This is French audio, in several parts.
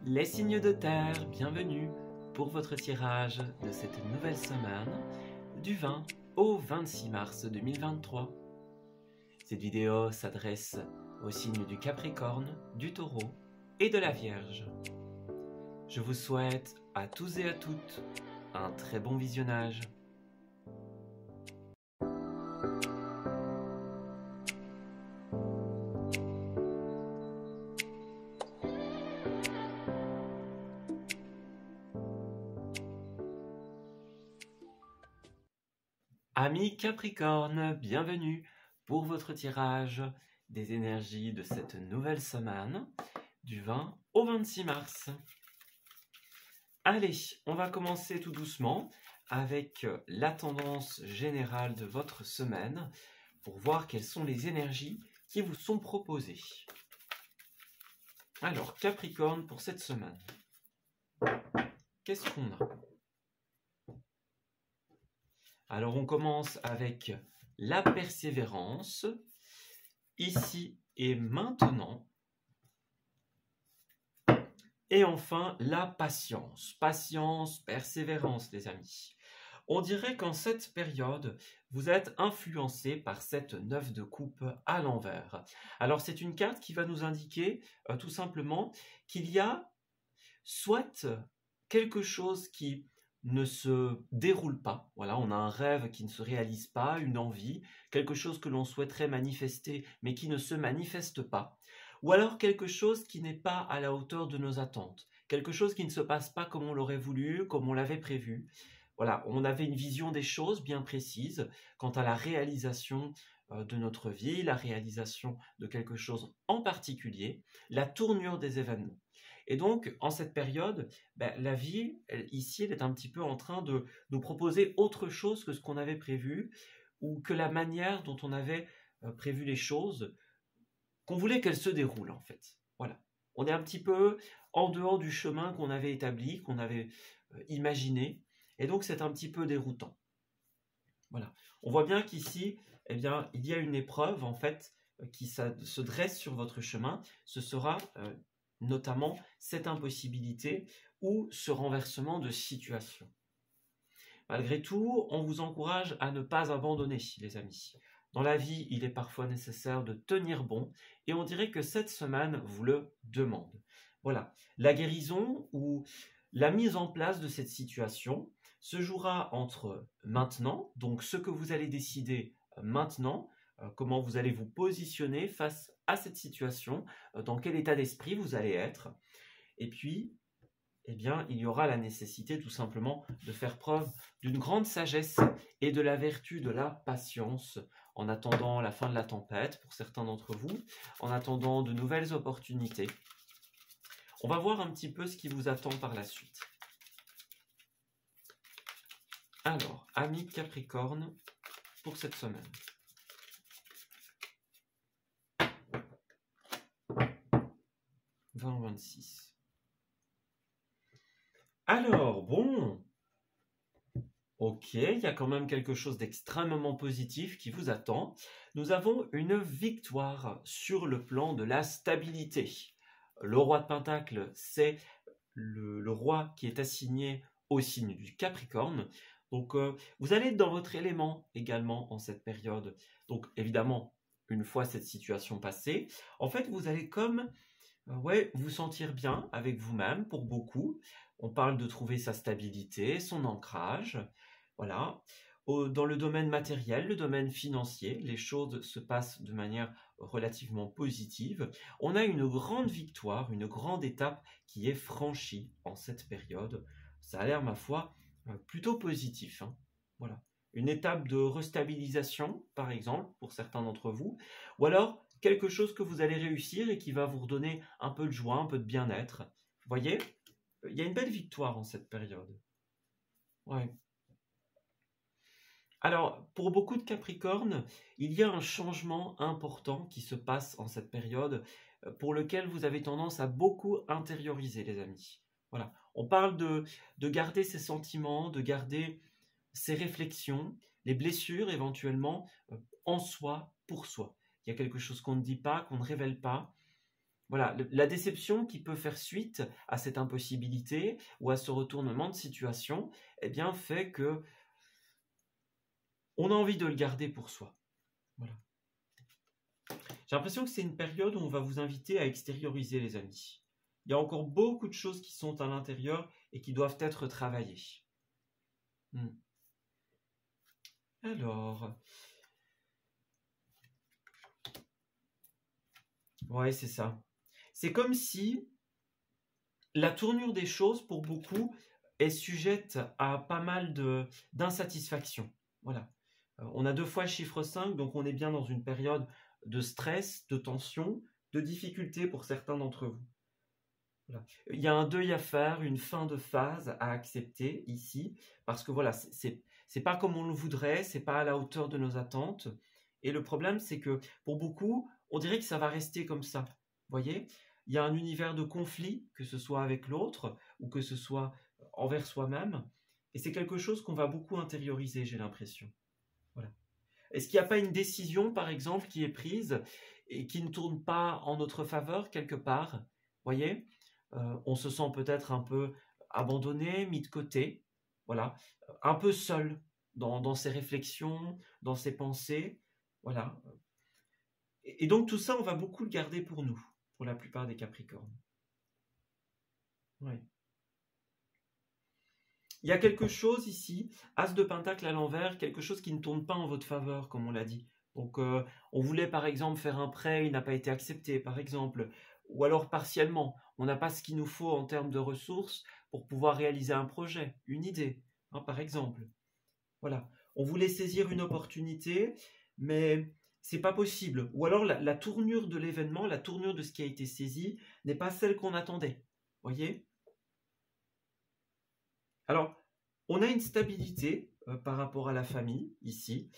Les signes de terre, bienvenue pour votre tirage de cette nouvelle semaine du 20 au 26 mars 2023. Cette vidéo s'adresse aux signes du Capricorne, du Taureau et de la Vierge. Je vous souhaite à tous et à toutes un très bon visionnage. Amis Capricorne, bienvenue pour votre tirage des énergies de cette nouvelle semaine du 20 au 26 mars. Allez, on va commencer tout doucement avec la tendance générale de votre semaine pour voir quelles sont les énergies qui vous sont proposées. Alors, Capricorne pour cette semaine, qu'est-ce qu'on a ? Alors, on commence avec la persévérance, ici et maintenant. Et enfin, la patience. Patience, persévérance, les amis. On dirait qu'en cette période, vous êtes influencé par cette 9 de coupe à l'envers. Alors, c'est une carte qui va nous indiquer tout simplement qu'il y a soit quelque chose qui ne se déroule pas. Voilà, on a un rêve qui ne se réalise pas, une envie, quelque chose que l'on souhaiterait manifester mais qui ne se manifeste pas. Ou alors quelque chose qui n'est pas à la hauteur de nos attentes. Quelque chose qui ne se passe pas comme on l'aurait voulu, comme on l'avait prévu. Voilà, on avait une vision des choses bien précise quant à la réalisation de notre vie, la réalisation de quelque chose en particulier, la tournure des événements. Et donc, en cette période, la vie, ici, elle est un petit peu en train de nous proposer autre chose que ce qu'on avait prévu ou que la manière dont on avait prévu les choses, qu'on voulait qu'elles se déroulent, en fait. Voilà. On est un petit peu en dehors du chemin qu'on avait établi, qu'on avait imaginé, et donc c'est un petit peu déroutant. Voilà. On voit bien qu'ici, eh bien, il y a une épreuve, en fait, qui se dresse sur votre chemin. Ce sera notamment cette impossibilité ou ce renversement de situation. Malgré tout, on vous encourage à ne pas abandonner, les amis. Dans la vie, il est parfois nécessaire de tenir bon, et on dirait que cette semaine vous le demande. Voilà, la guérison ou la mise en place de cette situation se jouera entre maintenant, donc ce que vous allez décider maintenant, comment vous allez vous positionner face à cette situation, dans quel état d'esprit vous allez être, et puis eh bien, il y aura la nécessité tout simplement de faire preuve d'une grande sagesse et de la vertu de la patience en attendant la fin de la tempête pour certains d'entre vous, en attendant de nouvelles opportunités. On va voir un petit peu ce qui vous attend par la suite. Alors, amis Capricorne, pour cette semaine. « 20-26 ». Alors, bon, ok, il y a quand même quelque chose d'extrêmement positif qui vous attend. Nous avons une victoire sur le plan de la stabilité. Le roi de Pentacle, c'est le roi qui est assigné au signe du Capricorne. Donc, vous allez être dans votre élément également en cette période. Donc, évidemment, une fois cette situation passée, en fait, vous allez comme vous sentir bien avec vous-même pour beaucoup. On parle de trouver sa stabilité, son ancrage. Voilà. Dans le domaine matériel, le domaine financier, les choses se passent de manière relativement positive. On a une grande victoire, une grande étape qui est franchie en cette période. Ça a l'air, ma foi, plutôt positif. Hein. Voilà. Une étape de restabilisation, par exemple, pour certains d'entre vous. Ou alors, quelque chose que vous allez réussir et qui va vous redonner un peu de joie, un peu de bien-être. Vous voyez, il y a une belle victoire en cette période. Ouais. Alors, pour beaucoup de Capricornes, il y a un changement important qui se passe en cette période pour lequel vous avez tendance à beaucoup intérioriser, les amis. Voilà. On parle de garder ses sentiments, de garder ses réflexions, les blessures éventuellement en soi, pour soi. Il y a quelque chose qu'on ne dit pas, qu'on ne révèle pas. Voilà, la déception qui peut faire suite à cette impossibilité ou à ce retournement de situation, eh bien, fait que on a envie de le garder pour soi. Voilà. J'ai l'impression que c'est une période où on va vous inviter à extérioriser, les amis. Il y a encore beaucoup de choses qui sont à l'intérieur et qui doivent être travaillées. Alors, ouais, c'est ça. C'est comme si la tournure des choses, pour beaucoup, est sujette à pas mal d'insatisfaction. Voilà. On a 2 fois le chiffre 5, donc on est bien dans une période de stress, de tension, de difficulté pour certains d'entre vous. Voilà. Il y a un deuil à faire, une fin de phase à accepter ici, parce que voilà, c'est pas comme on le voudrait, c'est pas à la hauteur de nos attentes. Et le problème, c'est que pour beaucoup, on dirait que ça va rester comme ça. Vous voyez, il y a un univers de conflit, que ce soit avec l'autre ou que ce soit envers soi-même. Et c'est quelque chose qu'on va beaucoup intérioriser, j'ai l'impression. Voilà. Est-ce qu'il n'y a pas une décision, par exemple, qui est prise et qui ne tourne pas en notre faveur quelque part? Vous voyez, on se sent peut-être un peu abandonné, mis de côté, voilà, un peu seul dans ses réflexions, dans ses pensées, voilà. Et donc tout ça, on va beaucoup le garder pour nous, pour la plupart des Capricornes. Ouais. Il y a quelque chose ici, As de Pentacle à l'envers, quelque chose qui ne tourne pas en votre faveur, comme on l'a dit. Donc, on voulait par exemple faire un prêt, il n'a pas été accepté, par exemple. Ou alors partiellement, on n'a pas ce qu'il nous faut en termes de ressources pour pouvoir réaliser un projet, une idée, hein, par exemple. Voilà. On voulait saisir une opportunité, mais c'est pas possible. Ou alors la tournure de l'événement, la tournure de ce qui a été saisi n'est pas celle qu'on attendait. Voyez ? Alors, on a une stabilité par rapport à la famille, ici.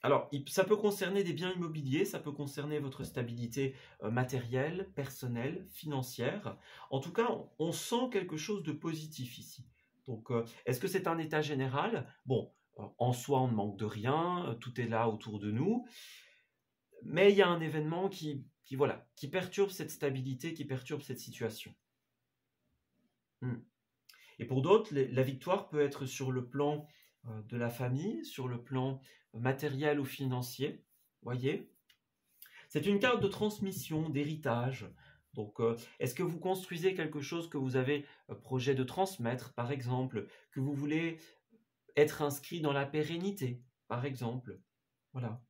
Alors, ça peut concerner des biens immobiliers, ça peut concerner votre stabilité matérielle, personnelle, financière. En tout cas, on sent quelque chose de positif ici. Donc, est-ce que c'est un état général? Bon, en soi, on ne manque de rien, tout est là autour de nous. Mais il y a un événement qui perturbe cette stabilité, qui perturbe cette situation. Et pour d'autres, la victoire peut être sur le plan de la famille, sur le plan matériel ou financier. Voyez, c'est une carte de transmission, d'héritage. Donc, est-ce que vous construisez quelque chose que vous avez projet de transmettre, par exemple, que vous voulez être inscrit dans la pérennité, par exemple? Voilà.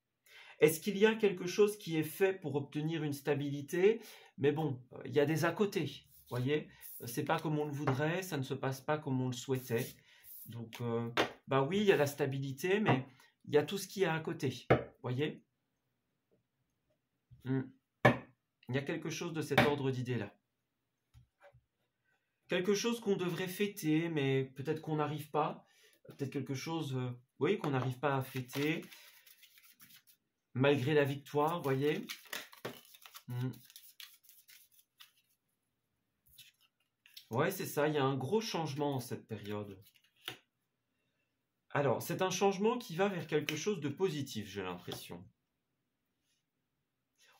Est-ce qu'il y a quelque chose qui est fait pour obtenir une stabilité? Mais bon, il y a des à côté, voyez? C'est pas comme on le voudrait, ça ne se passe pas comme on le souhaitait. Donc, bah oui, il y a la stabilité, mais il y a tout ce qui est à côté, voyez? Il y a quelque chose de cet ordre d'idée-là. Quelque chose qu'on devrait fêter, mais peut-être qu'on n'arrive pas. Peut-être quelque chose, oui, qu'on n'arrive pas à fêter. Malgré la victoire, voyez. Ouais, c'est ça, il y a un gros changement en cette période. Alors, c'est un changement qui va vers quelque chose de positif, j'ai l'impression.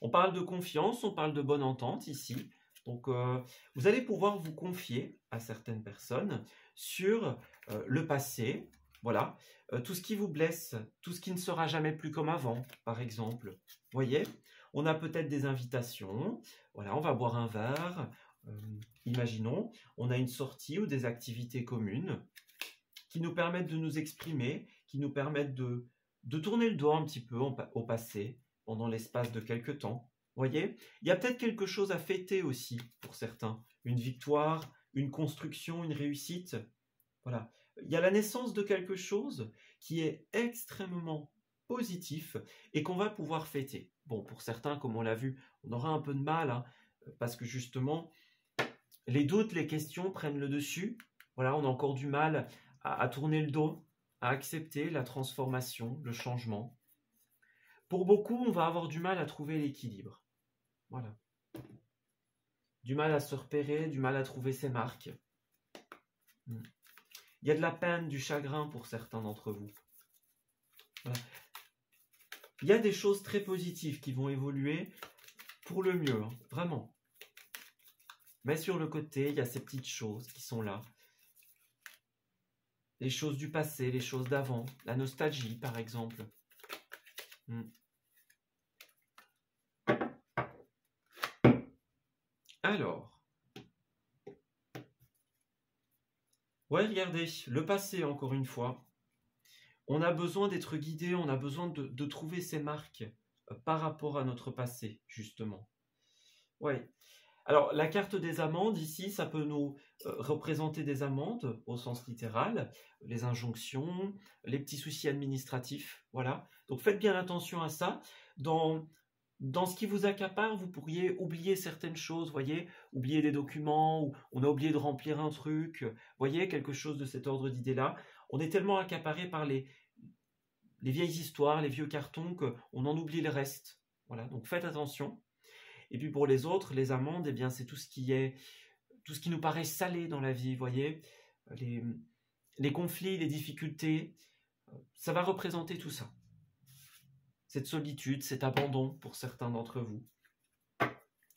On parle de confiance, on parle de bonne entente ici. Donc, vous allez pouvoir vous confier à certaines personnes sur le passé, voilà, tout ce qui vous blesse, tout ce qui ne sera jamais plus comme avant, par exemple. Voyez, on a peut-être des invitations, voilà, on va boire un verre, imaginons, on a une sortie ou des activités communes qui nous permettent de nous exprimer, qui nous permettent de tourner le dos un petit peu au passé, pendant l'espace de quelques temps. Voyez, il y a peut-être quelque chose à fêter aussi pour certains, une victoire, une construction, une réussite. Voilà, il y a la naissance de quelque chose qui est extrêmement positif et qu'on va pouvoir fêter. Bon, pour certains, comme on l'a vu, on aura un peu de mal, hein, parce que justement, les doutes, les questions prennent le dessus. Voilà, on a encore du mal à tourner le dos, à accepter la transformation, le changement. Pour beaucoup, on va avoir du mal à trouver l'équilibre. Voilà. Du mal à se repérer, du mal à trouver ses marques. Il y a de la peine, du chagrin pour certains d'entre vous. Voilà. Il y a des choses très positives qui vont évoluer pour le mieux, hein, vraiment. Mais sur le côté, il y a ces petites choses qui sont là. Les choses du passé, les choses d'avant, la nostalgie par exemple. Alors, ouais, regardez, le passé encore une fois. On a besoin d'être guidé, on a besoin de trouver ces marques par rapport à notre passé, justement. Ouais. Alors, la carte des amendes, ici, ça peut nous représenter des amendes au sens littéral, les injonctions, les petits soucis administratifs, voilà. Donc, faites bien attention à ça. Dans ce qui vous accapare, vous pourriez oublier certaines choses, voyez, oublier des documents, ou on a oublié de remplir un truc, voyez, quelque chose de cet ordre d'idée-là. On est tellement accaparé par les vieilles histoires, les vieux cartons, qu'on en oublie le reste. Voilà, donc faites attention. Et puis pour les autres, les amendes, eh bien c'est tout ce qui nous paraît salé dans la vie, voyez, les conflits, les difficultés, ça va représenter tout ça. Cette solitude, cet abandon pour certains d'entre vous.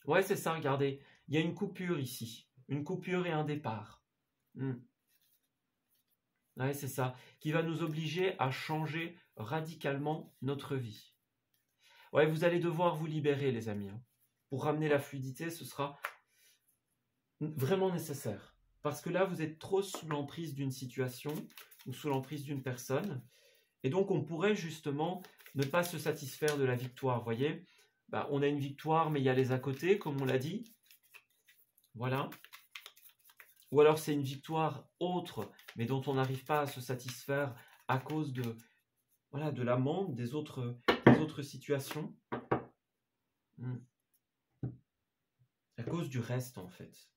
Ouais, c'est ça, regardez, il y a une coupure ici, une coupure et un départ. Ouais, c'est ça, qui va nous obliger à changer radicalement notre vie. Ouais, vous allez devoir vous libérer, les amis. Pour ramener la fluidité, ce sera vraiment nécessaire. Parce que là, vous êtes trop sous l'emprise d'une situation ou sous l'emprise d'une personne. Et donc, on pourrait justement ne pas se satisfaire de la victoire. Vous voyez, on a une victoire, mais il y a les à côté, comme on l'a dit. Voilà. Ou alors, c'est une victoire autre, mais dont on n'arrive pas à se satisfaire à cause de l'amende, des autres situations. À cause du reste, en fait.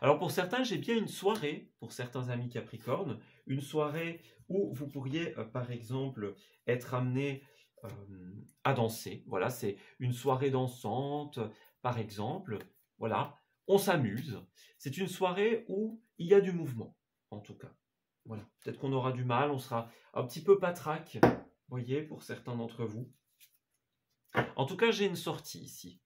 Alors, pour certains, j'ai bien une soirée, pour certains amis Capricorne, une soirée où vous pourriez, par exemple, être amené à danser. Voilà, c'est une soirée dansante, par exemple. Voilà, on s'amuse. C'est une soirée où il y a du mouvement, en tout cas. Voilà, peut-être qu'on aura du mal, on sera un petit peu patraque, vous voyez, pour certains d'entre vous. En tout cas, j'ai une sortie ici.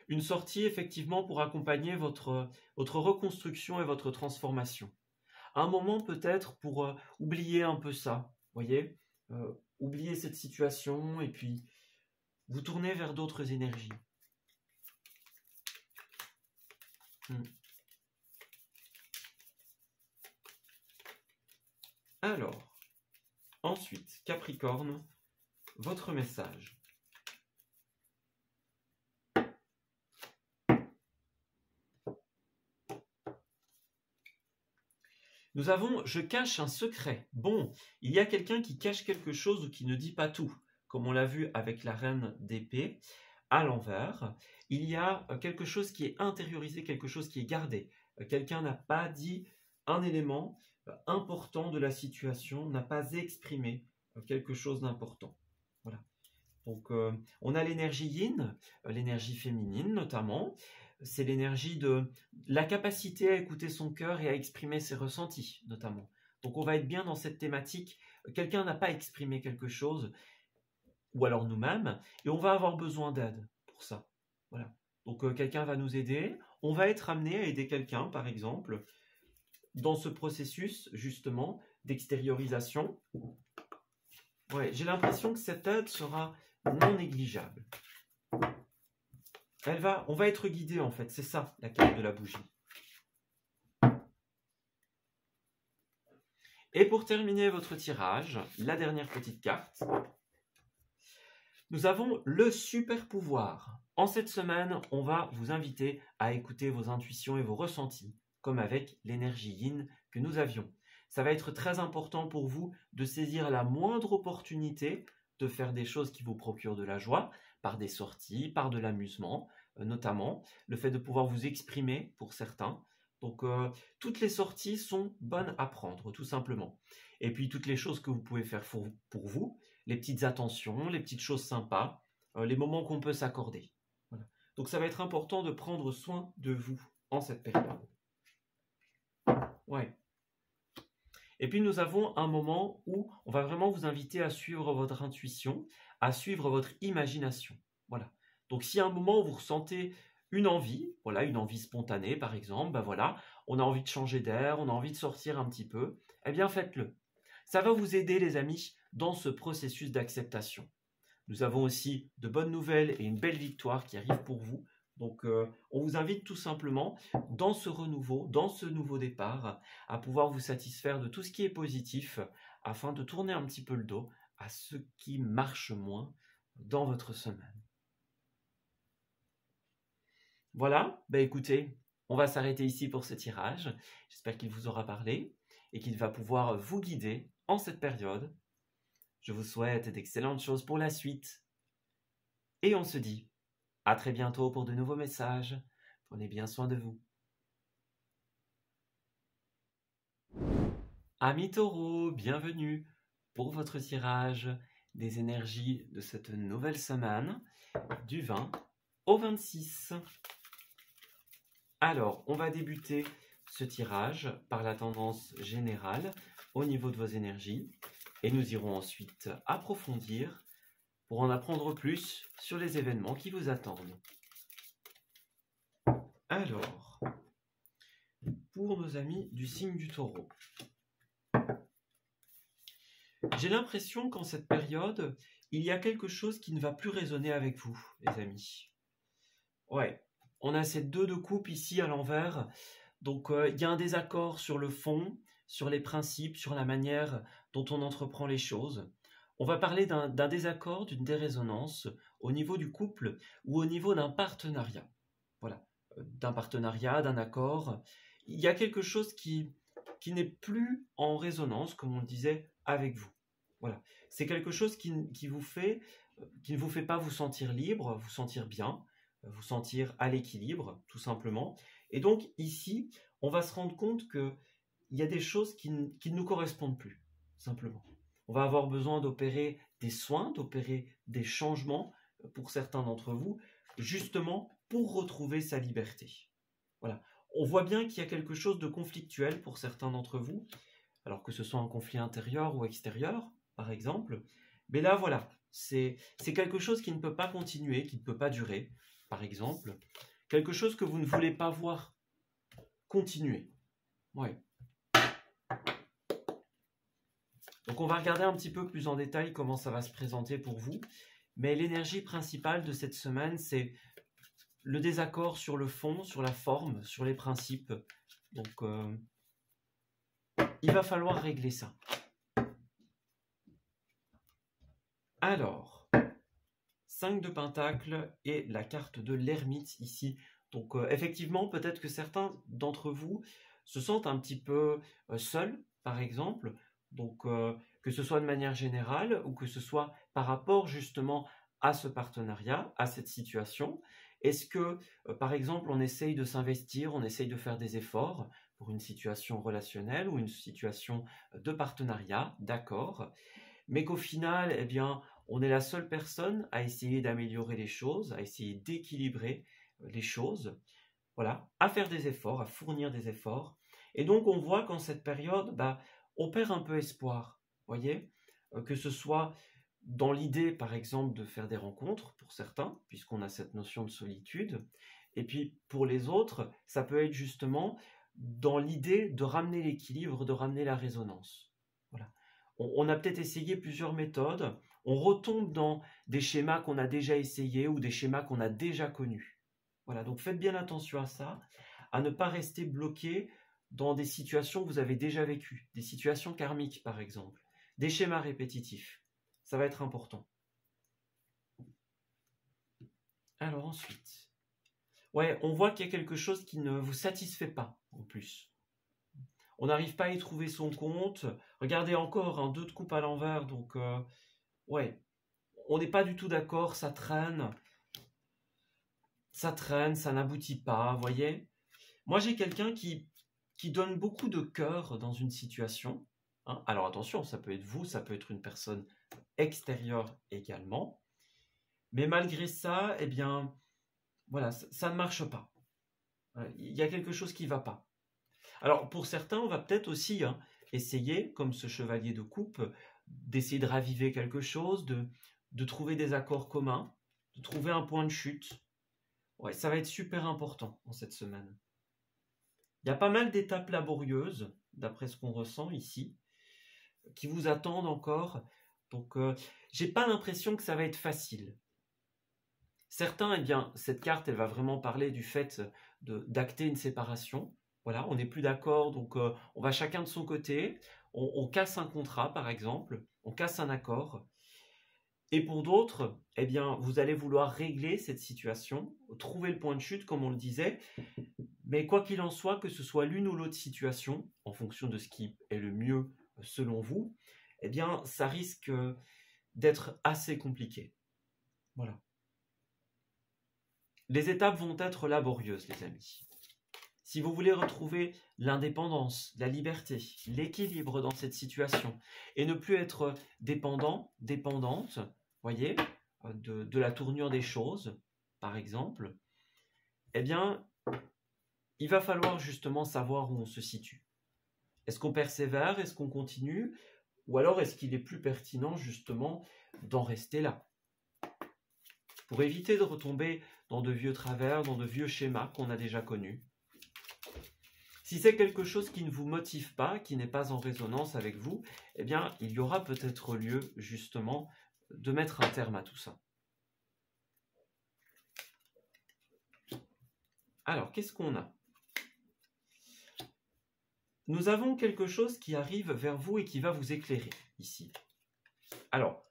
Une sortie, effectivement, pour accompagner votre reconstruction et votre transformation. Un moment, peut-être, pour oublier un peu ça, voyez, oublier cette situation et puis vous tourner vers d'autres énergies. Alors, ensuite, Capricorne, votre message. Nous avons « Je cache un secret ». Bon, il y a quelqu'un qui cache quelque chose ou qui ne dit pas tout, comme on l'a vu avec la reine d'épée à l'envers. Il y a quelque chose qui est intériorisé, quelque chose qui est gardé. Quelqu'un n'a pas dit un élément important de la situation, n'a pas exprimé quelque chose d'important. Voilà. Donc, on a l'énergie yin, l'énergie féminine notamment. C'est l'énergie de la capacité à écouter son cœur et à exprimer ses ressentis, notamment. Donc, on va être bien dans cette thématique. Quelqu'un n'a pas exprimé quelque chose, ou alors nous-mêmes, et on va avoir besoin d'aide pour ça. Voilà. Donc, quelqu'un va nous aider. On va être amené à aider quelqu'un, par exemple, dans ce processus, justement, d'extériorisation. Ouais, j'ai l'impression que cette aide sera non négligeable. On va être guidé, en fait. C'est ça, la carte de la bougie. Et pour terminer votre tirage, la dernière petite carte, nous avons le super pouvoir. En cette semaine, on va vous inviter à écouter vos intuitions et vos ressentis, comme avec l'énergie yin que nous avions. Ça va être très important pour vous de saisir la moindre opportunité de faire des choses qui vous procurent de la joie, par des sorties, par de l'amusement, notamment le fait de pouvoir vous exprimer pour certains. Donc, toutes les sorties sont bonnes à prendre, tout simplement. Et puis, toutes les choses que vous pouvez faire pour vous, les petites attentions, les petites choses sympas, les moments qu'on peut s'accorder. Voilà. Donc, ça va être important de prendre soin de vous en cette période. Ouais. Et puis, nous avons un moment où on va vraiment vous inviter à suivre votre intuition, à suivre votre imagination. Voilà. Donc si à un moment vous ressentez une envie, voilà, une envie spontanée par exemple, ben voilà, on a envie de changer d'air, on a envie de sortir un petit peu, eh bien faites-le. Ça va vous aider les amis dans ce processus d'acceptation. Nous avons aussi de bonnes nouvelles et une belle victoire qui arrive pour vous. Donc on vous invite tout simplement dans ce renouveau, dans ce nouveau départ, à pouvoir vous satisfaire de tout ce qui est positif afin de tourner un petit peu le dos à ce qui marche moins dans votre semaine. Voilà, bah écoutez, on va s'arrêter ici pour ce tirage. J'espère qu'il vous aura parlé et qu'il va pouvoir vous guider en cette période. Je vous souhaite d'excellentes choses pour la suite. Et on se dit à très bientôt pour de nouveaux messages. Prenez bien soin de vous. Amis taureaux, bienvenue pour votre tirage des énergies de cette nouvelle semaine du 20 au 26. Alors, on va débuter ce tirage par la tendance générale au niveau de vos énergies et nous irons ensuite approfondir pour en apprendre plus sur les événements qui vous attendent. Alors, pour nos amis du signe du Taureau, j'ai l'impression qu'en cette période, il y a quelque chose qui ne va plus résonner avec vous, les amis. Ouais, on a ces 2 de coupe ici à l'envers, donc il y a un désaccord sur le fond, sur les principes, sur la manière dont on entreprend les choses. On va parler d'un désaccord, d'une dérésonance au niveau du couple ou au niveau d'un partenariat. Voilà, d'un partenariat, d'un accord. Il y a quelque chose qui n'est plus en résonance, comme on le disait, avec vous. Voilà, c'est quelque chose qui ne vous fait pas vous sentir libre, vous sentir bien, vous sentir à l'équilibre, tout simplement. Et donc ici, on va se rendre compte qu'il y a des choses qui ne nous correspondent plus, simplement. On va avoir besoin d'opérer des soins, d'opérer des changements pour certains d'entre vous, justement pour retrouver sa liberté. Voilà. On voit bien qu'il y a quelque chose de conflictuel pour certains d'entre vous, alors que ce soit un conflit intérieur ou extérieur, par exemple. Mais là, voilà, c'est quelque chose qui ne peut pas continuer, qui ne peut pas durer, par exemple. Quelque chose que vous ne voulez pas voir continuer. Ouais. Donc on va regarder un petit peu plus en détail comment ça va se présenter pour vous. Mais l'énergie principale de cette semaine, c'est le désaccord sur le fond, sur la forme, sur les principes. Donc il va falloir régler ça. Alors, 5 de Pentacle et la carte de l'ermite ici. Donc effectivement, peut-être que certains d'entre vous se sentent un petit peu seuls, par exemple. Donc que ce soit de manière générale ou que ce soit par rapport justement à ce partenariat, à cette situation. Est-ce que, par exemple, on essaye de s'investir, on essaye de faire des efforts pour une situation relationnelle ou une situation de partenariat, d'accord, mais qu'au final, eh bien, on est la seule personne à essayer d'améliorer les choses, à essayer d'équilibrer les choses, voilà, à faire des efforts, à fournir des efforts. Et donc, on voit qu'en cette période, on perd un peu espoir, voyez, que ce soit dans l'idée, par exemple, de faire des rencontres, pour certains, puisqu'on a cette notion de solitude, et puis pour les autres, ça peut être justement dans l'idée de ramener l'équilibre, de ramener la résonance. Voilà. On a peut-être essayé plusieurs méthodes, on retombe dans des schémas qu'on a déjà essayés ou des schémas qu'on a déjà connus. Voilà, donc faites bien attention à ça, à ne pas rester bloqué dans des situations que vous avez déjà vécues, des situations karmiques par exemple, des schémas répétitifs. Ça va être important. Alors ensuite, ouais, on voit qu'il y a quelque chose qui ne vous satisfait pas en plus. On n'arrive pas à y trouver son compte. Regardez encore, un 2 de coupe à l'envers, donc ouais, on n'est pas du tout d'accord, ça traîne, ça n'aboutit pas, vous voyez. Moi, j'ai quelqu'un qui donne beaucoup de cœur dans une situation. Hein. Alors attention, ça peut être vous, ça peut être une personne extérieure également. Mais malgré ça, eh bien, voilà, ça ne marche pas. Il y a quelque chose qui ne va pas. Alors, pour certains, on va peut-être aussi essayer, comme ce chevalier de coupe, d'essayer de raviver quelque chose, de trouver des accords communs, de trouver un point de chute. Ouais, ça va être super important en cette semaine. Il y a pas mal d'étapes laborieuses, d'après ce qu'on ressent ici, qui vous attendent encore. Donc, j'ai pas l'impression que ça va être facile. Certains, eh bien, cette carte, elle va vraiment parler du fait d'acter une séparation. Voilà, on n'est plus d'accord, donc on va chacun de son côté. On casse un contrat, par exemple. On casse un accord. Et pour d'autres, eh bien, vous allez vouloir régler cette situation, trouver le point de chute, comme on le disait. Mais quoi qu'il en soit, que ce soit l'une ou l'autre situation, en fonction de ce qui est le mieux selon vous, eh bien, ça risque d'être assez compliqué. Voilà. Les étapes vont être laborieuses, les amis. Si vous voulez retrouver l'indépendance, la liberté, l'équilibre dans cette situation, et ne plus être dépendant, dépendante, voyez, de la tournure des choses, par exemple, eh bien, il va falloir justement savoir où on se situe. Est-ce qu'on persévère? Est-ce qu'on continue? Ou alors est-ce qu'il est plus pertinent justement d'en rester là? Pour éviter de retomber dans de vieux travers, dans de vieux schémas qu'on a déjà connus. Si c'est quelque chose qui ne vous motive pas, qui n'est pas en résonance avec vous, eh bien, il y aura peut-être lieu justement de mettre un terme à tout ça. Alors, qu'est-ce qu'on a? Nous avons quelque chose qui arrive vers vous et qui va vous éclairer ici. Alors,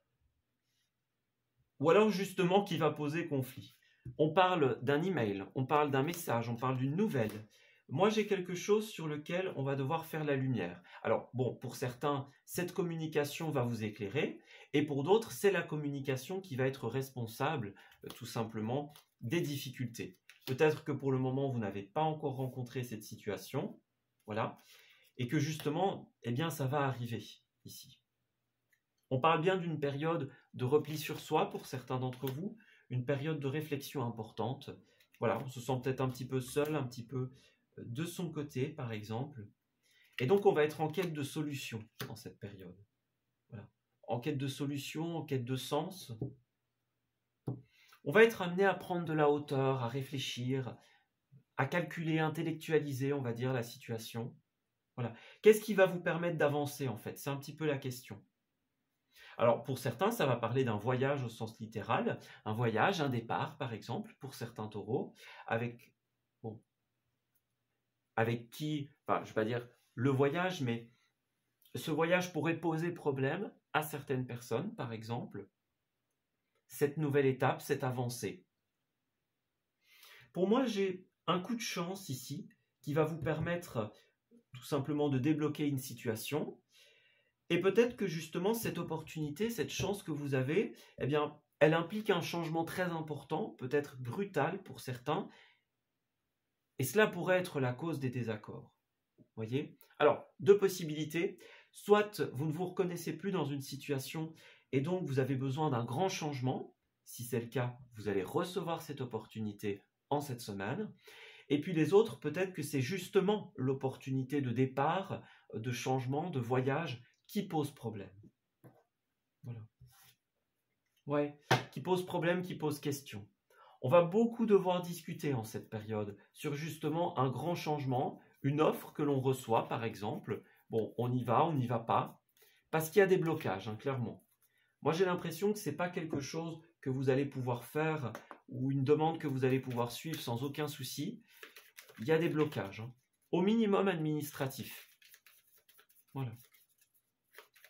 ou alors justement qui va poser conflit. On parle d'un email, on parle d'un message, on parle d'une nouvelle. Moi, j'ai quelque chose sur lequel on va devoir faire la lumière. Alors, bon, pour certains, cette communication va vous éclairer, et pour d'autres, c'est la communication qui va être responsable, tout simplement, des difficultés. Peut-être que pour le moment, vous n'avez pas encore rencontré cette situation, voilà, et que justement, eh bien, ça va arriver ici. On parle bien d'une période de repli sur soi pour certains d'entre vous, une période de réflexion importante. Voilà, on se sent peut-être un petit peu seul, un petit peu de son côté, par exemple. Et donc, on va être en quête de solution dans cette période. Voilà. En quête de solution, en quête de sens. On va être amené à prendre de la hauteur, à réfléchir, à calculer, intellectualiser, on va dire, la situation. Voilà. Qu'est-ce qui va vous permettre d'avancer, en fait? C'est un petit peu la question. Alors, pour certains, ça va parler d'un voyage au sens littéral, un voyage, un départ, par exemple, pour certains taureaux, avec qui, enfin, je ne vais pas dire le voyage, mais ce voyage pourrait poser problème à certaines personnes, par exemple, cette nouvelle étape, cette avancée. Pour moi, j'ai un coup de chance ici qui va vous permettre tout simplement de débloquer une situation. Et peut-être que justement, cette opportunité, cette chance que vous avez, eh bien, elle implique un changement très important, peut-être brutal pour certains, et cela pourrait être la cause des désaccords. Voyez? Alors, deux possibilités. Soit vous ne vous reconnaissez plus dans une situation et donc vous avez besoin d'un grand changement. Si c'est le cas, vous allez recevoir cette opportunité en cette semaine. Et puis les autres, peut-être que c'est justement l'opportunité de départ, de changement, de voyage qui pose problème. Voilà. Ouais, qui pose problème, qui pose question. On va beaucoup devoir discuter en cette période sur justement un grand changement, une offre que l'on reçoit par exemple. Bon, on y va, on n'y va pas, parce qu'il y a des blocages, hein, clairement. Moi j'ai l'impression que ce n'est pas quelque chose que vous allez pouvoir faire ou une demande que vous allez pouvoir suivre sans aucun souci. Il y a des blocages, hein, au minimum administratif. Voilà.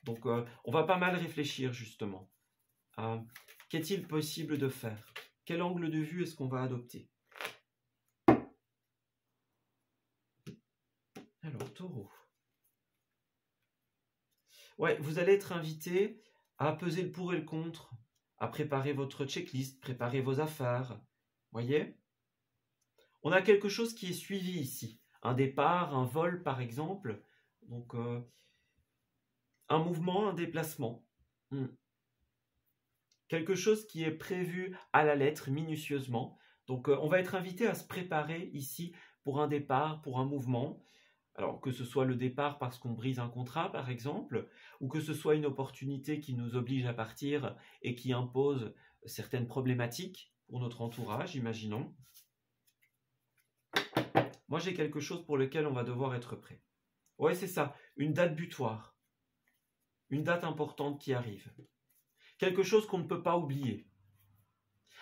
Donc on va pas mal réfléchir justement. Qu'est-il possible de faire? Quel angle de vue est-ce qu'on va adopter? Alors, taureau. Ouais, vous allez être invité à peser le pour et le contre, à préparer votre checklist, préparer vos affaires. Voyez? On a quelque chose qui est suivi ici. Un départ, un vol par exemple. Donc, un mouvement, un déplacement. Quelque chose qui est prévu à la lettre, minutieusement. Donc, on va être invité à se préparer ici pour un départ, pour un mouvement. Alors, que ce soit le départ parce qu'on brise un contrat, par exemple, ou que ce soit une opportunité qui nous oblige à partir et qui impose certaines problématiques pour notre entourage, imaginons. Moi, j'ai quelque chose pour lequel on va devoir être prêt. Ouais, c'est ça, une date butoir, une date importante qui arrive. Quelque chose qu'on ne peut pas oublier.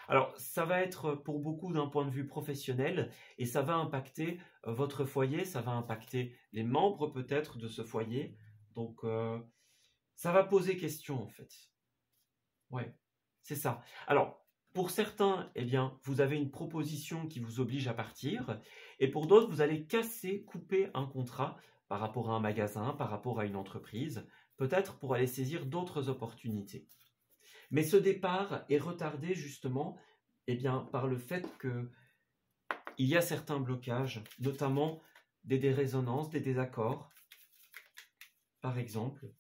Alors, ça va être pour beaucoup d'un point de vue professionnel et ça va impacter votre foyer, ça va impacter les membres peut-être de ce foyer. Donc, ça va poser question en fait. Ouais, c'est ça. Alors, pour certains, eh bien, vous avez une proposition qui vous oblige à partir et pour d'autres, vous allez casser, couper un contrat par rapport à un magasin, par rapport à une entreprise, peut-être pour aller saisir d'autres opportunités. Mais ce départ est retardé justement eh bien, par le fait qu'il y a certains blocages, notamment des dérésonances, des désaccords, par exemple.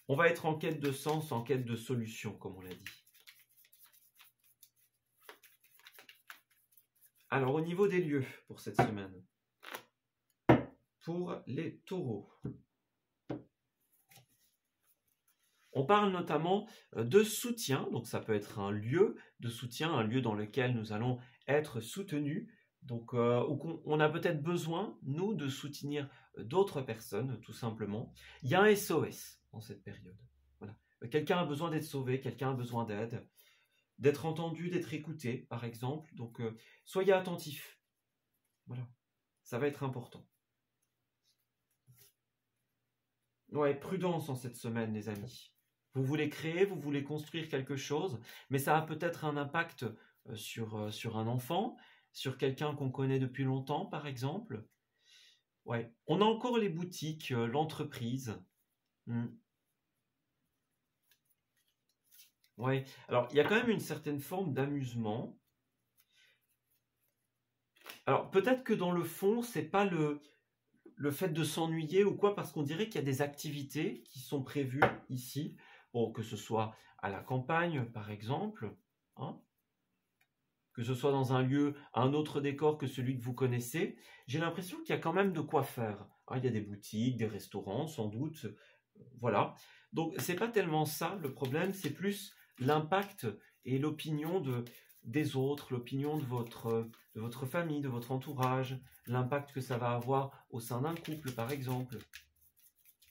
On va être en quête de sens, en quête de solution, comme on l'a dit. Alors, au niveau des lieux pour cette semaine, pour les taureaux, on parle notamment de soutien, donc ça peut être un lieu de soutien, un lieu dans lequel nous allons être soutenus, donc où on a peut-être besoin, nous, de soutenir d'autres personnes, tout simplement. Il y a un SOS dans cette période. Voilà. Quelqu'un a besoin d'être sauvé, quelqu'un a besoin d'aide, d'être entendu, d'être écouté, par exemple. Donc, soyez attentifs. Voilà. Ça va être important. Ouais, prudence en cette semaine, les amis. Vous voulez créer, vous voulez construire quelque chose, mais ça a peut-être un impact sur un enfant, sur quelqu'un qu'on connaît depuis longtemps, par exemple. Ouais. On a encore les boutiques, l'entreprise. Ouais. Alors, il y a quand même une certaine forme d'amusement. Alors, peut-être que dans le fond, c'est pas le fait de s'ennuyer ou quoi, parce qu'on dirait qu'il y a des activités qui sont prévues ici. Bon, que ce soit à la campagne, par exemple, hein, que ce soit dans un lieu, un autre décor que celui que vous connaissez, j'ai l'impression qu'il y a quand même de quoi faire. Hein, il y a des boutiques, des restaurants, sans doute, voilà. Donc, c'est pas tellement ça le problème, c'est plus l'impact et l'opinion des autres, l'opinion de votre famille, de votre entourage, l'impact que ça va avoir au sein d'un couple, par exemple.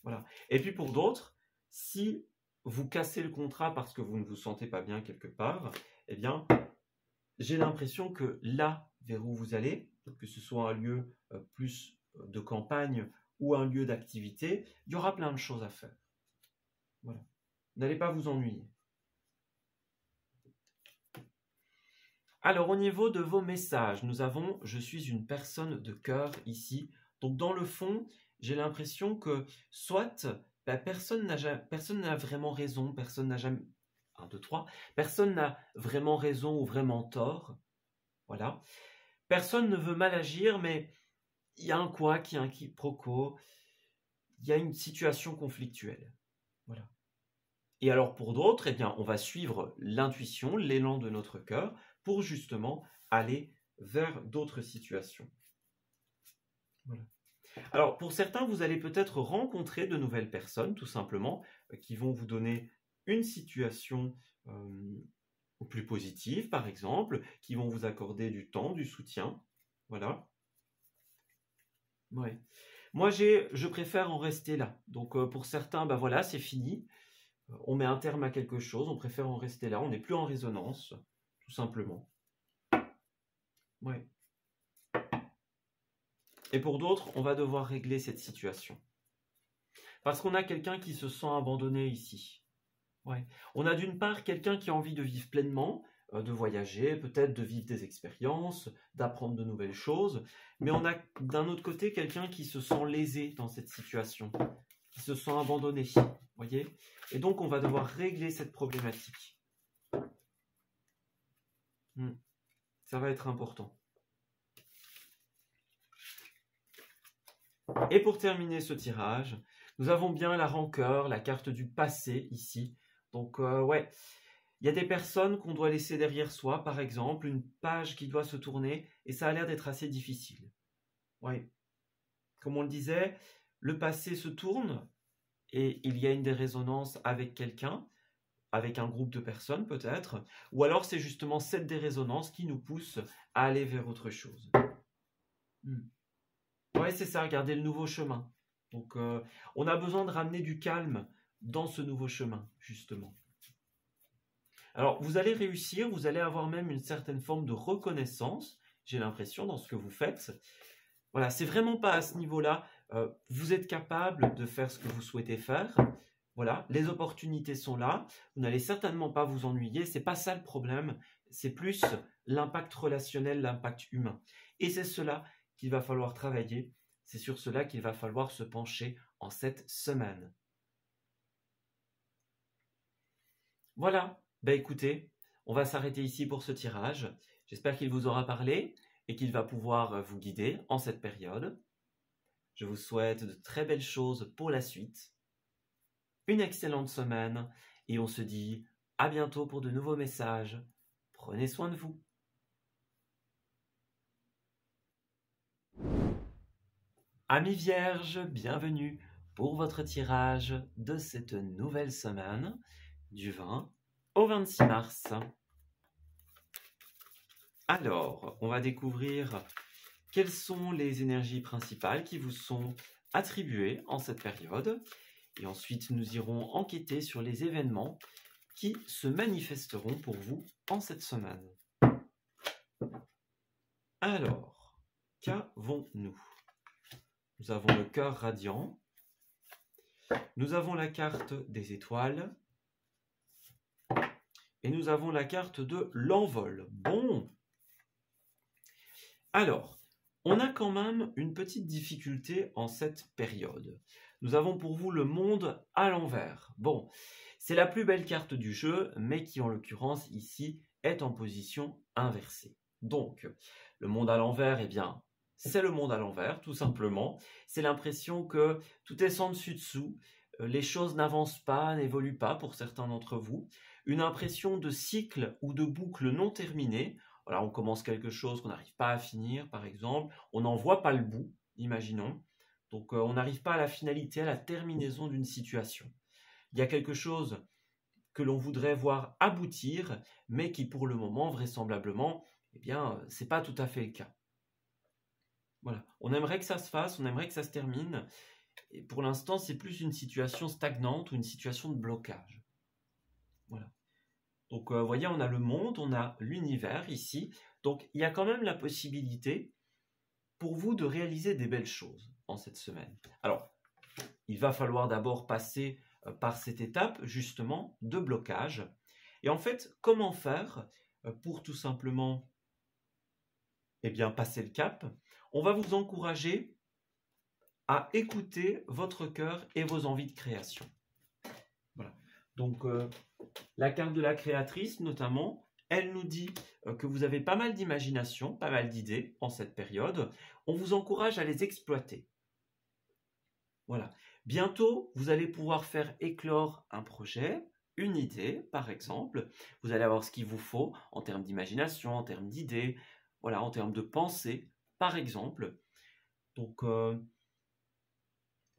Voilà. Et puis pour d'autres, si vous cassez le contrat parce que vous ne vous sentez pas bien quelque part, eh bien, j'ai l'impression que là, vers où vous allez, que ce soit un lieu plus de campagne ou un lieu d'activité, il y aura plein de choses à faire. Voilà. N'allez pas vous ennuyer. Alors, au niveau de vos messages, nous avons « Je suis une personne de cœur » ici. Donc, dans le fond, j'ai l'impression que soit personne n'a vraiment raison, personne n'a jamais... 1, 2, 3. Personne n'a vraiment raison ou vraiment tort. Voilà. Personne ne veut mal agir, mais il y a un couac, il y a un quiproquo, il y a une situation conflictuelle. Voilà. Et alors pour d'autres, eh bien, on va suivre l'intuition, l'élan de notre cœur pour justement aller vers d'autres situations. Voilà. Alors pour certains, vous allez peut-être rencontrer de nouvelles personnes, tout simplement, qui vont vous donner une situation plus positive, par exemple, qui vont vous accorder du temps, du soutien. Voilà. Ouais. Moi, je préfère en rester là. Donc pour certains, ben voilà, c'est fini. On met un terme à quelque chose, on préfère en rester là, on n'est plus en résonance, tout simplement. Ouais. Et pour d'autres, on va devoir régler cette situation. Parce qu'on a quelqu'un qui se sent abandonné ici. Ouais. On a d'une part quelqu'un qui a envie de vivre pleinement, de voyager, peut-être de vivre des expériences, d'apprendre de nouvelles choses, mais on a d'un autre côté quelqu'un qui se sent lésé dans cette situation, qui se sent abandonné, voyez ? Et donc, on va devoir régler cette problématique. Ça va être important. Et pour terminer ce tirage, nous avons bien la rancœur, la carte du passé ici. Donc, ouais, il y a des personnes qu'on doit laisser derrière soi, par exemple, une page qui doit se tourner, et ça a l'air d'être assez difficile. Ouais. Comme on le disait, le passé se tourne, et il y a une dérésonance avec quelqu'un, avec un groupe de personnes peut-être, ou alors c'est justement cette dérésonance qui nous pousse à aller vers autre chose. Ouais, c'est ça, regardez le nouveau chemin. Donc, on a besoin de ramener du calme dans ce nouveau chemin, justement. Alors, vous allez réussir, vous allez avoir même une certaine forme de reconnaissance, j'ai l'impression, dans ce que vous faites. Voilà, c'est vraiment pas à ce niveau-là. Vous êtes capable de faire ce que vous souhaitez faire. Voilà, les opportunités sont là. Vous n'allez certainement pas vous ennuyer. C'est pas ça le problème. C'est plus l'impact relationnel, l'impact humain. Et c'est cela qu'il va falloir travailler. C'est sur cela qu'il va falloir se pencher en cette semaine. Voilà. Ben écoutez, on va s'arrêter ici pour ce tirage. J'espère qu'il vous aura parlé et qu'il va pouvoir vous guider en cette période. Je vous souhaite de très belles choses pour la suite. Une excellente semaine et on se dit à bientôt pour de nouveaux messages. Prenez soin de vous. Amis vierges, bienvenue pour votre tirage de cette nouvelle semaine du 20 au 26 mars. Alors, on va découvrir quelles sont les énergies principales qui vous sont attribuées en cette période. Et ensuite, nous irons enquêter sur les événements qui se manifesteront pour vous en cette semaine. Alors, qu'avons-nous ? Nous avons le cœur radiant. Nous avons la carte des étoiles. Et nous avons la carte de l'envol. Bon. Alors, on a quand même une petite difficulté en cette période. Nous avons pour vous le monde à l'envers. Bon, c'est la plus belle carte du jeu, mais qui en l'occurrence ici est en position inversée. Donc, le monde à l'envers, eh bien, c'est le monde à l'envers, tout simplement. C'est l'impression que tout est sans dessus-dessous, les choses n'avancent pas, n'évoluent pas pour certains d'entre vous. Une impression de cycle ou de boucle non terminée. Voilà, on commence quelque chose qu'on n'arrive pas à finir, par exemple. On n'en voit pas le bout, imaginons. Donc, on n'arrive pas à la finalité, à la terminaison d'une situation. Il y a quelque chose que l'on voudrait voir aboutir, mais qui, pour le moment, vraisemblablement, eh bien, c'est pas tout à fait le cas. Voilà. On aimerait que ça se fasse, on aimerait que ça se termine. Et pour l'instant, c'est plus une situation stagnante ou une situation de blocage. Voilà. Donc, vous voyez, on a le monde, on a l'univers ici. Donc, il y a quand même la possibilité pour vous de réaliser des belles choses en cette semaine. Alors, il va falloir d'abord passer par cette étape, justement, de blocage. Et en fait, comment faire pour tout simplement passer le cap? On va vous encourager à écouter votre cœur et vos envies de création. Voilà. Donc, la carte de la créatrice, notamment, elle nous dit que vous avez pas mal d'imagination, pas mal d'idées en cette période. On vous encourage à les exploiter. Voilà. Bientôt, vous allez pouvoir faire éclore un projet, une idée, par exemple. Vous allez avoir ce qu'il vous faut en termes d'imagination, en termes d'idées, voilà, en termes de pensée, par exemple. Donc,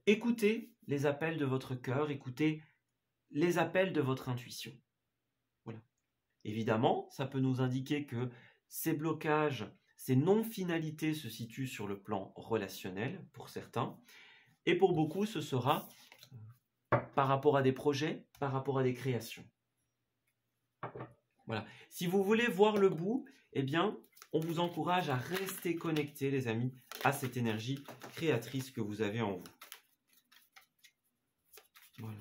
écoutez les appels de votre cœur, écoutez les appels de votre intuition. Voilà. Évidemment, ça peut nous indiquer que ces blocages, ces non-finalités se situent sur le plan relationnel pour certains. Et pour beaucoup, ce sera par rapport à des projets, par rapport à des créations. Voilà. Si vous voulez voir le bout, eh bien, on vous encourage à rester connecté, les amis, à cette énergie créatrice que vous avez en vous. Voilà.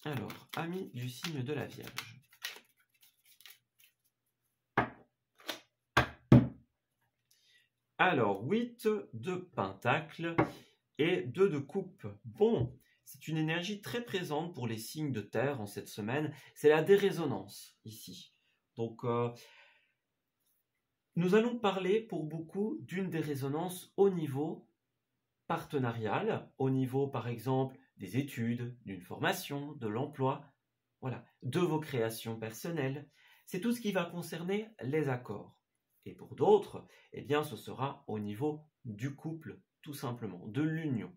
Alors, amis du signe de la Vierge. Alors, 8 de Pentacle et 2 de Coupe. Bon, c'est une énergie très présente pour les signes de terre en cette semaine. C'est la dérésonance ici. Donc, nous allons parler pour beaucoup d'une dérésonance au niveau partenarial, au niveau par exemple des études, d'une formation, de l'emploi, voilà, de vos créations personnelles. C'est tout ce qui va concerner les accords. Et pour d'autres, eh bien, ce sera au niveau du couple, tout simplement, de l'union.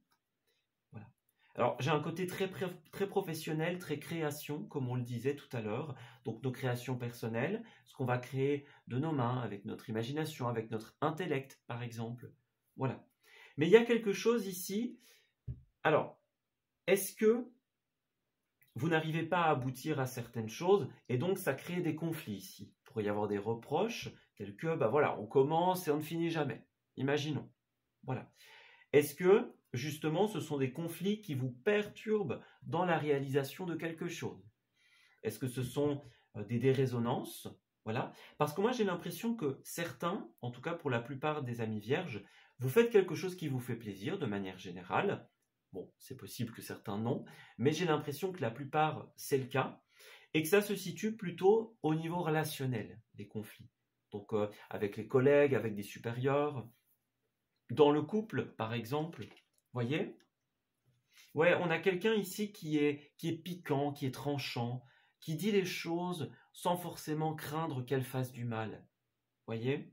Alors, j'ai un côté très professionnel, très création, comme on le disait tout à l'heure. Donc, nos créations personnelles, ce qu'on va créer de nos mains, avec notre imagination, avec notre intellect, par exemple. Voilà. Mais il y a quelque chose ici. Alors, est-ce que vous n'arrivez pas à aboutir à certaines choses et donc ça crée des conflits ici? Il pourrait y avoir des reproches, tels que, bah voilà, on commence et on ne finit jamais. Imaginons. Voilà. Est-ce que, justement, ce sont des conflits qui vous perturbent dans la réalisation de quelque chose? Est-ce que ce sont des dérésonances? Voilà. Parce que moi, j'ai l'impression que certains, en tout cas pour la plupart des amis vierges, vous faites quelque chose qui vous fait plaisir de manière générale. Bon, c'est possible que certains non, mais j'ai l'impression que la plupart, c'est le cas, et que ça se situe plutôt au niveau relationnel, des conflits. Donc, avec les collègues, avec des supérieurs, dans le couple, par exemple, voyez? Ouais, on a quelqu'un ici qui est piquant, qui est tranchant, qui dit les choses sans forcément craindre qu'elles fassent du mal. Voyez?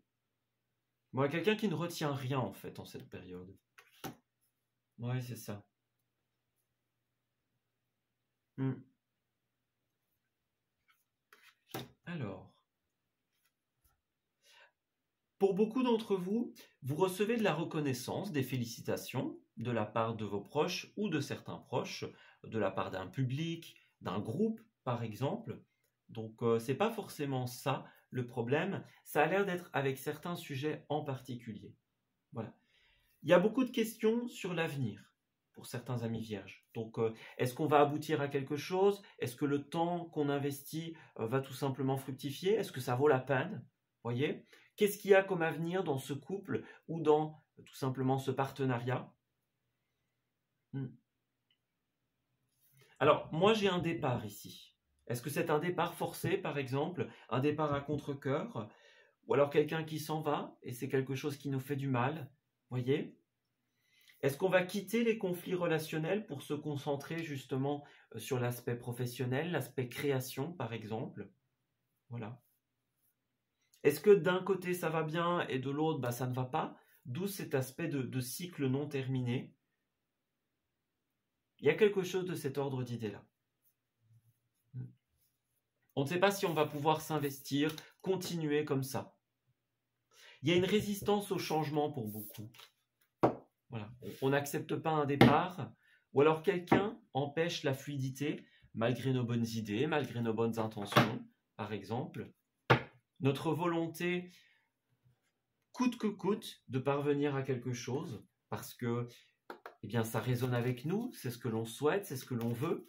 Moi, quelqu'un qui ne retient rien, en fait, en cette période. Ouais, c'est ça. Alors, pour beaucoup d'entre vous, vous recevez de la reconnaissance, des félicitations de la part de vos proches ou de certains proches, de la part d'un public, d'un groupe, par exemple. Donc, c'est pas forcément ça le problème. Ça a l'air d'être avec certains sujets en particulier. Voilà. Il y a beaucoup de questions sur l'avenir pour certains amis vierges. Donc, est-ce qu'on va aboutir à quelque chose? Est-ce que le temps qu'on investit va tout simplement fructifier? Est-ce que ça vaut la peine? Voyez? Qu'est-ce qu'il y a comme avenir dans ce couple ou dans tout simplement ce partenariat? Alors, moi j'ai un départ ici. Est-ce que c'est un départ forcé, par exemple, un départ à contre-cœur, ou alors quelqu'un qui s'en va et c'est quelque chose qui nous fait du mal? Voyez? Est-ce qu'on va quitter les conflits relationnels pour se concentrer justement sur l'aspect professionnel, l'aspect création, par exemple? Voilà. Est-ce que d'un côté ça va bien et de l'autre bah, ça ne va pas? D'où cet aspect de cycle non terminé. Il y a quelque chose de cet ordre d'idées-là. On ne sait pas si on va pouvoir s'investir, continuer comme ça. Il y a une résistance au changement pour beaucoup. Voilà. On n'accepte pas un départ, ou alors quelqu'un empêche la fluidité, malgré nos bonnes idées, malgré nos bonnes intentions, par exemple. Notre volonté, coûte que coûte, de parvenir à quelque chose, parce que eh bien, ça résonne avec nous, c'est ce que l'on souhaite, c'est ce que l'on veut.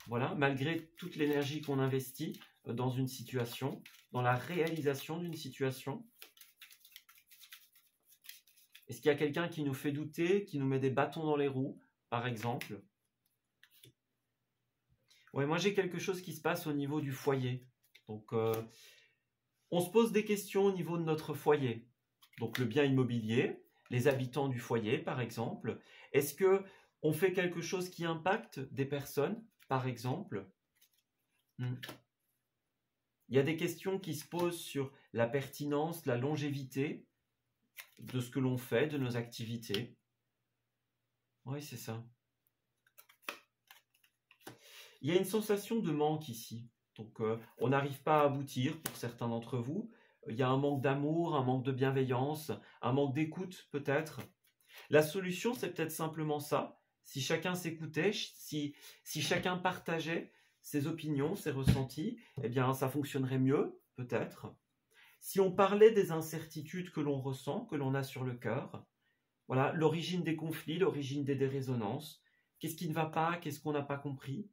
Voilà, malgré toute l'énergie qu'on investit dans une situation, dans la réalisation d'une situation. Est-ce qu'il y a quelqu'un qui nous fait douter, qui nous met des bâtons dans les roues, par exemple? Ouais, moi j'ai quelque chose qui se passe au niveau du foyer. Donc, on se pose des questions au niveau de notre foyer. Donc, le bien immobilier, les habitants du foyer, par exemple. Est-ce que on fait quelque chose qui impacte des personnes, par exemple? Il y a des questions qui se posent sur la pertinence, la longévité de ce que l'on fait, de nos activités. Oui, c'est ça. Il y a une sensation de manque ici. Donc, on n'arrive pas à aboutir pour certains d'entre vous. Il y a un manque d'amour, un manque de bienveillance, un manque d'écoute peut-être. La solution, c'est peut-être simplement ça. Si chacun s'écoutait, si chacun partageait ses opinions, ses ressentis, eh bien, ça fonctionnerait mieux, peut-être. Si on parlait des incertitudes que l'on ressent, que l'on a sur le cœur, voilà, l'origine des conflits, l'origine des dérésonances, qu'est-ce qui ne va pas, qu'est-ce qu'on n'a pas compris?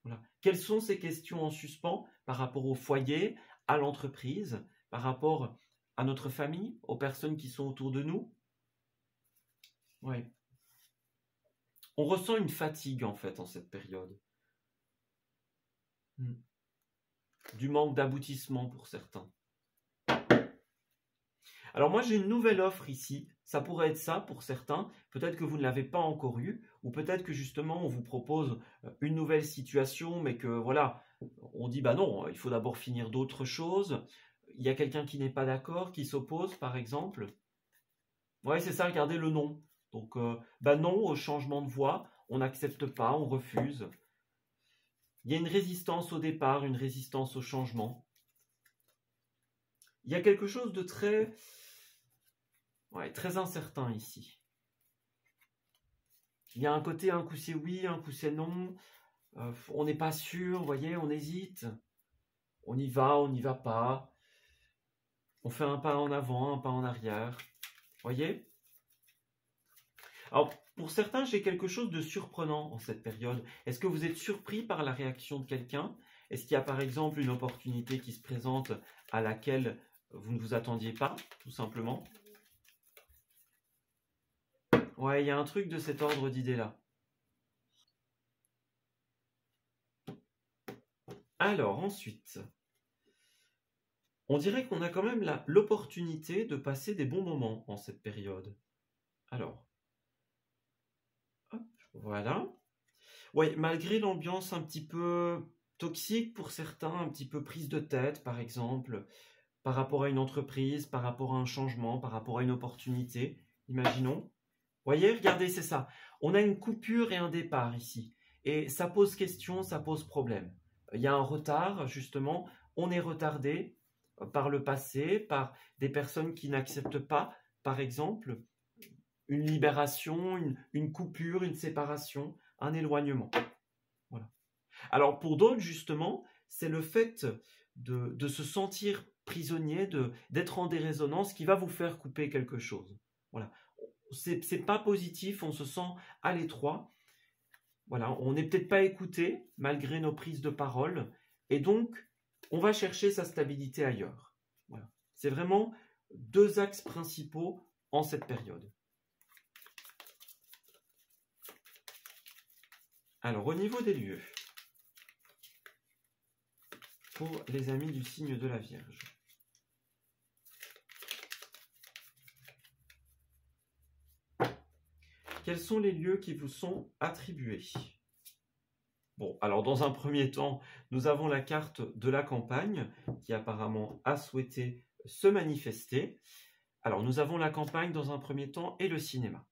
Voilà. Quelles sont ces questions en suspens par rapport au foyer, à l'entreprise, par rapport à notre famille, aux personnes qui sont autour de nous? Ouais. On ressent une fatigue en fait en cette période. Du manque d'aboutissement pour certains. Alors moi j'ai une nouvelle offre ici, ça pourrait être ça pour certains, peut-être que vous ne l'avez pas encore eu, ou peut-être que justement on vous propose une nouvelle situation, mais que voilà, on dit bah non, il faut d'abord finir d'autres choses, il y a quelqu'un qui n'est pas d'accord, qui s'oppose par exemple. Ouais c'est ça, regardez le non. Donc bah non au changement de voie, on n'accepte pas, on refuse. Il y a une résistance au départ, une résistance au changement. Il y a quelque chose de très, très incertain ici. Il y a un côté, un coup c'est oui, un coup c'est non. On n'est pas sûr, vous voyez, on hésite. On y va, on n'y va pas. On fait un pas en avant, un pas en arrière. Vous voyez? Alors, pour certains, j'ai quelque chose de surprenant en cette période. Est-ce que vous êtes surpris par la réaction de quelqu'un? Est-ce qu'il y a par exemple une opportunité qui se présente à laquelle vous ne vous attendiez pas, tout simplement? Ouais, il y a un truc de cet ordre d'idées-là. Alors, ensuite, on dirait qu'on a quand même l'opportunité de passer des bons moments en cette période. Alors, hop, voilà. Ouais, malgré l'ambiance un petit peu toxique pour certains, un petit peu prise de tête, par exemple, par rapport à une entreprise, par rapport à un changement, par rapport à une opportunité, imaginons. Voyez, regardez, c'est ça. On a une coupure et un départ ici. Et ça pose question, ça pose problème. Il y a un retard, justement. On est retardé par le passé, par des personnes qui n'acceptent pas, par exemple, une libération, une coupure, une séparation, un éloignement. Voilà. Alors pour d'autres, justement, c'est le fait de se sentir prisonnier, d'être en dérésonance qui va vous faire couper quelque chose. Voilà. C'est pas positif, on se sent à l'étroit. Voilà, on n'est peut-être pas écouté malgré nos prises de parole, et donc on va chercher sa stabilité ailleurs. Voilà. C'est vraiment deux axes principaux en cette période. Alors au niveau des lieux, pour les amis du signe de la Vierge. Quels sont les lieux qui vous sont attribués? Bon, alors dans un premier temps, nous avons la carte de la campagne qui apparemment a souhaité se manifester. Alors nous avons la campagne dans un premier temps et le cinéma.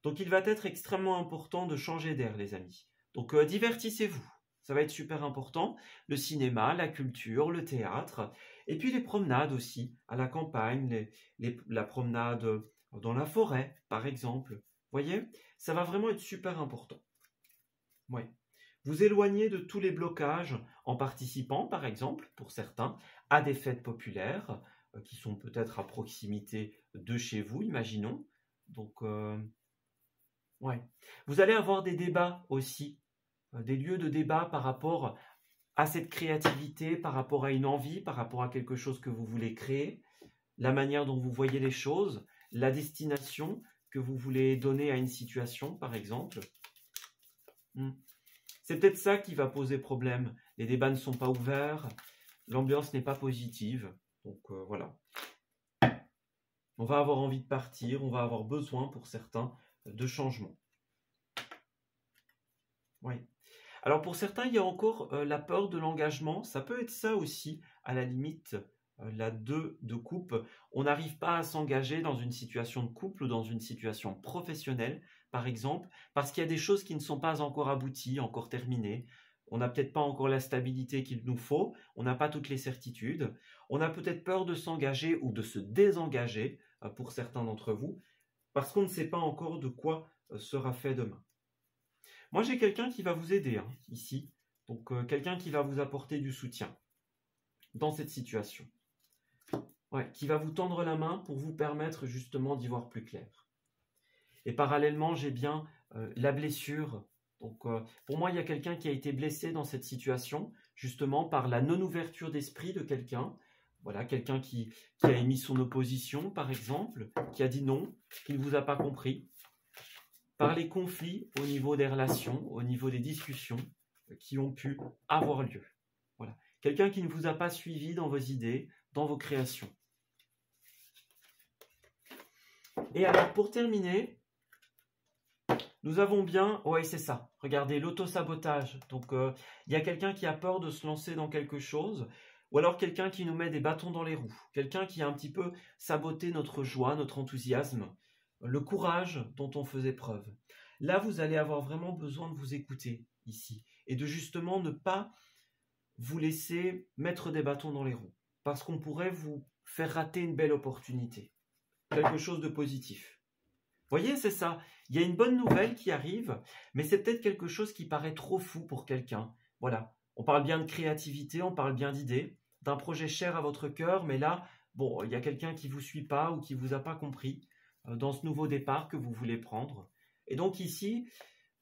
Donc il va être extrêmement important de changer d'air, les amis. Donc divertissez-vous, ça va être super important. Le cinéma, la culture, le théâtre, et puis les promenades aussi, à la campagne, la promenade dans la forêt, par exemple. Vous voyez, ça va vraiment être super important. Oui. Vous éloignez de tous les blocages en participant, par exemple, pour certains, à des fêtes populaires qui sont peut-être à proximité de chez vous, imaginons. Donc, ouais. Vous allez avoir des débats aussi, des lieux de débat par rapport à cette créativité, par rapport à une envie, par rapport à quelque chose que vous voulez créer, la manière dont vous voyez les choses, la destination que vous voulez donner à une situation, par exemple. C'est peut-être ça qui va poser problème. Les débats ne sont pas ouverts, l'ambiance n'est pas positive. Donc voilà. On va avoir envie de partir, on va avoir besoin pour certains de changement. Oui. Alors pour certains, il y a encore la peur de l'engagement. Ça peut être ça aussi, à la limite, la 2 de coupe. On n'arrive pas à s'engager dans une situation de couple ou dans une situation professionnelle, par exemple, parce qu'il y a des choses qui ne sont pas encore abouties, encore terminées. On n'a peut-être pas encore la stabilité qu'il nous faut, on n'a pas toutes les certitudes. On a peut-être peur de s'engager ou de se désengager, pour certains d'entre vous, parce qu'on ne sait pas encore de quoi sera fait demain. Moi, j'ai quelqu'un qui va vous aider, ici. Donc, quelqu'un qui va vous apporter du soutien dans cette situation. Ouais, qui va vous tendre la main pour vous permettre justement d'y voir plus clair. Et parallèlement, j'ai bien la blessure. Donc, pour moi, il y a quelqu'un qui a été blessé dans cette situation, justement par la non-ouverture d'esprit de quelqu'un. Voilà, quelqu'un qui a émis son opposition, par exemple, qui a dit non, qui ne vous a pas compris. Par les conflits au niveau des relations, au niveau des discussions qui ont pu avoir lieu. Voilà. Quelqu'un qui ne vous a pas suivi dans vos idées, dans vos créations. Et alors, pour terminer, nous avons bien... Oui, c'est ça. Regardez, l'auto-sabotage. Donc, il y a quelqu'un qui a peur de se lancer dans quelque chose, ou alors quelqu'un qui nous met des bâtons dans les roues. Quelqu'un qui a un petit peu saboté notre joie, notre enthousiasme, le courage dont on faisait preuve. Là, vous allez avoir vraiment besoin de vous écouter ici et de justement ne pas vous laisser mettre des bâtons dans les roues parce qu'on pourrait vous faire rater une belle opportunité, quelque chose de positif. Vous voyez, c'est ça. Il y a une bonne nouvelle qui arrive, mais c'est peut-être quelque chose qui paraît trop fou pour quelqu'un. Voilà, on parle bien de créativité, on parle bien d'idées, d'un projet cher à votre cœur, mais là, bon, il y a quelqu'un qui ne vous suit pas ou qui ne vous a pas compris dans ce nouveau départ que vous voulez prendre. Et donc ici,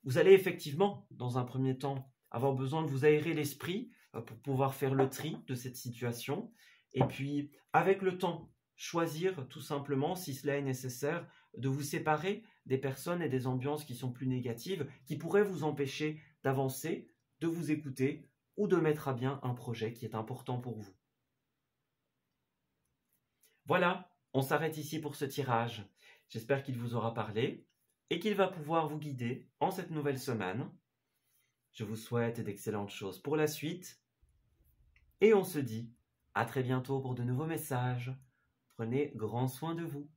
vous allez effectivement, dans un premier temps, avoir besoin de vous aérer l'esprit pour pouvoir faire le tri de cette situation. Et puis, avec le temps, choisir tout simplement, si cela est nécessaire, de vous séparer des personnes et des ambiances qui sont plus négatives, qui pourraient vous empêcher d'avancer, de vous écouter ou de mettre à bien un projet qui est important pour vous. Voilà, on s'arrête ici pour ce tirage. J'espère qu'il vous aura parlé et qu'il va pouvoir vous guider en cette nouvelle semaine. Je vous souhaite d'excellentes choses pour la suite et on se dit à très bientôt pour de nouveaux messages. Prenez grand soin de vous.